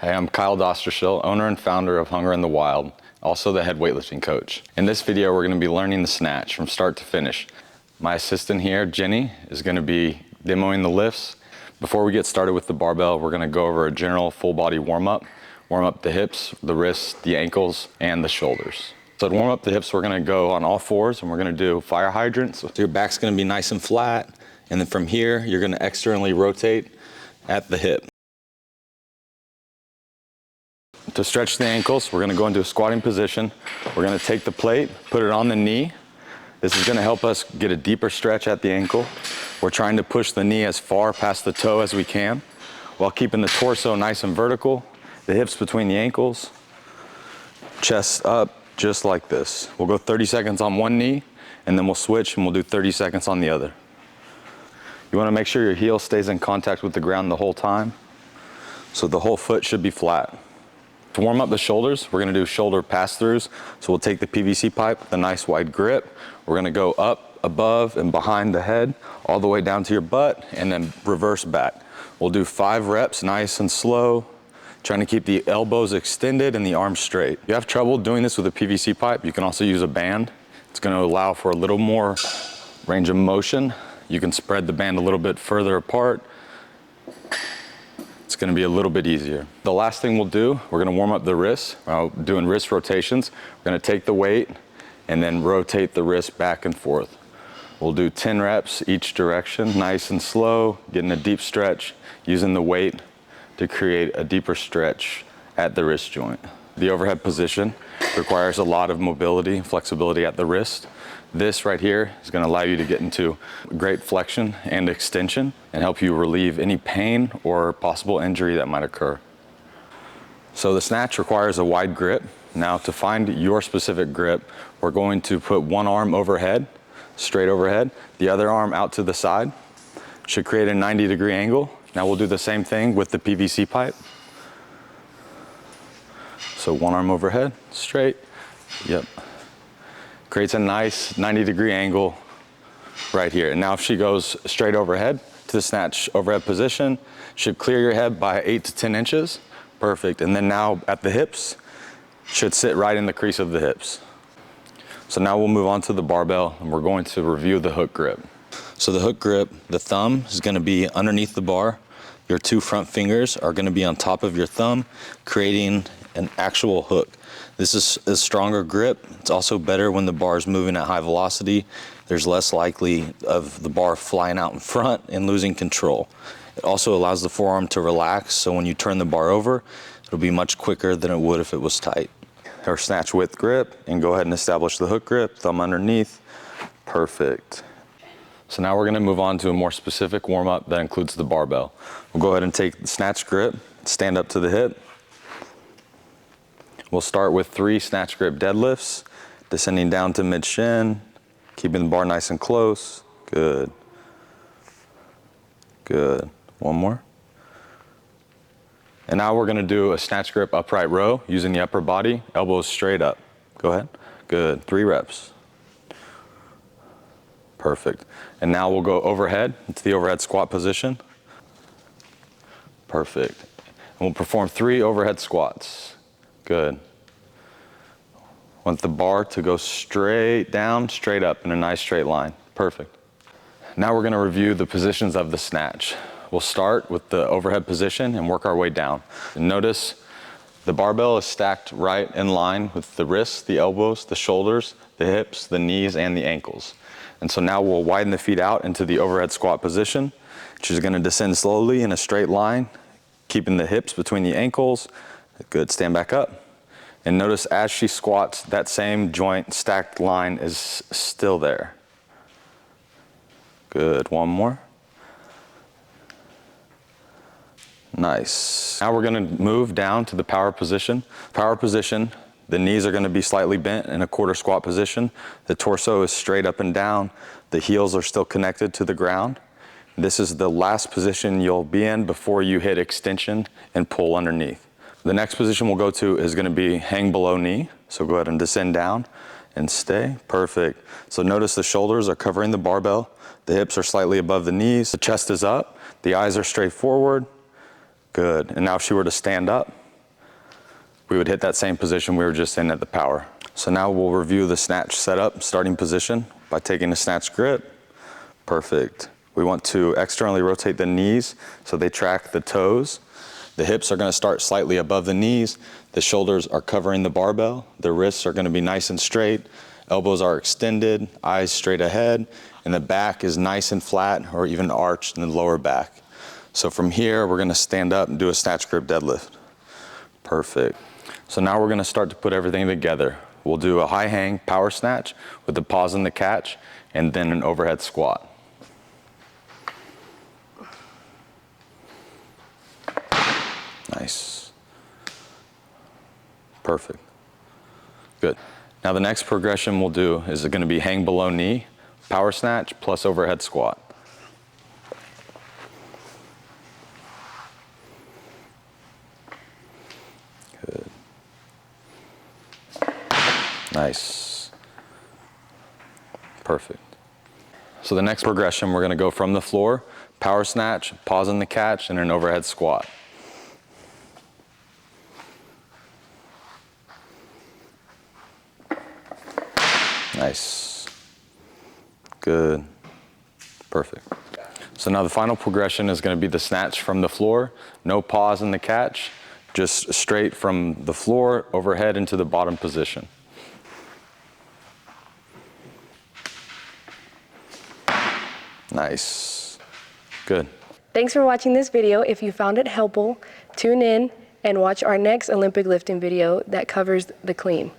Hey, I'm Kyle Dostershill, owner and founder of Hunger in the Wild, also the head weightlifting coach. In this video, we're going to be learning the snatch from start to finish. My assistant here, Jenny, is going to be demoing the lifts. Before we get started with the barbell, we're going to go over a general full body warm-up. Warm up the hips, the wrists, the ankles, and the shoulders. So to warm up the hips, we're going to go on all fours and we're going to do fire hydrants. So your back's going to be nice and flat. And then from here, you're going to externally rotate at the hip. To stretch the ankles, we're going to go into a squatting position. We're going to take the plate, put it on the knee. This is going to help us get a deeper stretch at the ankle. We're trying to push the knee as far past the toe as we can while keeping the torso nice and vertical, the hips between the ankles, chest up just like this. We'll go 30 seconds on one knee and then we'll switch and we'll do 30 seconds on the other. You want to make sure your heel stays in contact with the ground the whole time, so the whole foot should be flat. To warm up the shoulders, we're going to do shoulder pass-throughs. So we'll take the PVC pipe with a nice wide grip. We're going to go up, above, and behind the head, all the way down to your butt, and then reverse back. We'll do 5 reps, nice and slow, trying to keep the elbows extended and the arms straight. If you have trouble doing this with a PVC pipe, you can also use a band. It's going to allow for a little more range of motion. You can spread the band a little bit further apart. It's going to be a little bit easier. The last thing we'll do, we're going to warm up the wrists. Doing wrist rotations. We're going to take the weight and then rotate the wrist back and forth. We'll do 10 reps each direction, nice and slow, getting a deep stretch, using the weight to create a deeper stretch at the wrist joint. The overhead position requires a lot of mobility and flexibility at the wrist. This right here is going to allow you to get into great flexion and extension and help you relieve any pain or possible injury that might occur. So the snatch requires a wide grip. Now to find your specific grip, we're going to put one arm overhead, straight overhead, the other arm out to the side. Should create a 90-degree angle. Now we'll do the same thing with the PVC pipe. So one arm overhead, straight, yep. Creates a nice 90-degree angle right here. And now if she goes straight overhead to the snatch overhead position, should clear your head by 8 to 10 inches. Perfect. And then now at the hips, should sit right in the crease of the hips. So now we'll move on to the barbell and we're going to review the hook grip. So the hook grip, the thumb is going to be underneath the bar. Your 2 front fingers are going to be on top of your thumb, creating an actual hook. This is a stronger grip. It's also better when the bar is moving at high velocity. There's less likely of the bar flying out in front and losing control. It also allows the forearm to relax, so when you turn the bar over, it'll be much quicker than it would if it was tight. Our snatch width grip, and go ahead and establish the hook grip, thumb underneath. Perfect. So now we're going to move on to a more specific warm-up that includes the barbell. We'll go ahead and take the snatch grip, stand up to the hip. We'll start with 3 snatch grip deadlifts, descending down to mid-shin, keeping the bar nice and close. Good. Good. One more. And now we're going to do a snatch grip upright row using the upper body, elbows straight up. Go ahead. Good. 3 reps. Perfect. And now we'll go overhead into the overhead squat position. Perfect. And we'll perform 3 overhead squats. Good. Want the bar to go straight down, straight up in a nice straight line. Perfect. Now we're going to review the positions of the snatch. We'll start with the overhead position and work our way down. And notice the barbell is stacked right in line with the wrists, the elbows, the shoulders, the hips, the knees, and the ankles. And so now we'll widen the feet out into the overhead squat position. She's going to descend slowly in a straight line, keeping the hips between the ankles. Good, stand back up. And notice as she squats, that same joint stacked line is still there. Good, one more. Nice. Now we're going to move down to the power position. Power position, the knees are going to be slightly bent in a quarter squat position. The torso is straight up and down. The heels are still connected to the ground. This is the last position you'll be in before you hit extension and pull underneath. The next position we'll go to is going to be hang below knee. So go ahead and descend down and stay. Perfect. So notice the shoulders are covering the barbell. The hips are slightly above the knees. The chest is up. The eyes are straight forward. Good. And now if she were to stand up, we would hit that same position we were just in at the power. So now we'll review the snatch setup, starting position by taking the snatch grip. Perfect. We want to externally rotate the knees so they track the toes. The hips are going to start slightly above the knees. The shoulders are covering the barbell. The wrists are going to be nice and straight. Elbows are extended, eyes straight ahead, and the back is nice and flat or even arched in the lower back. So from here, we're going to stand up and do a snatch grip deadlift. Perfect. So now we're going to start to put everything together. We'll do a high hang power snatch with the pause in the catch, and then an overhead squat. Nice. Perfect. Good. Now the next progression we'll do is going to be hang below knee, power snatch plus overhead squat. Good. Nice. Perfect. So the next progression, we're going to go from the floor, power snatch, pause in the catch, and an overhead squat. Nice. Good. Perfect. So now the final progression is going to be the snatch from the floor, no pause in the catch, just straight from the floor overhead into the bottom position. Nice. Good. Thanks for watching this video. If you found it helpful, tune in and watch our next Olympic lifting video that covers the clean.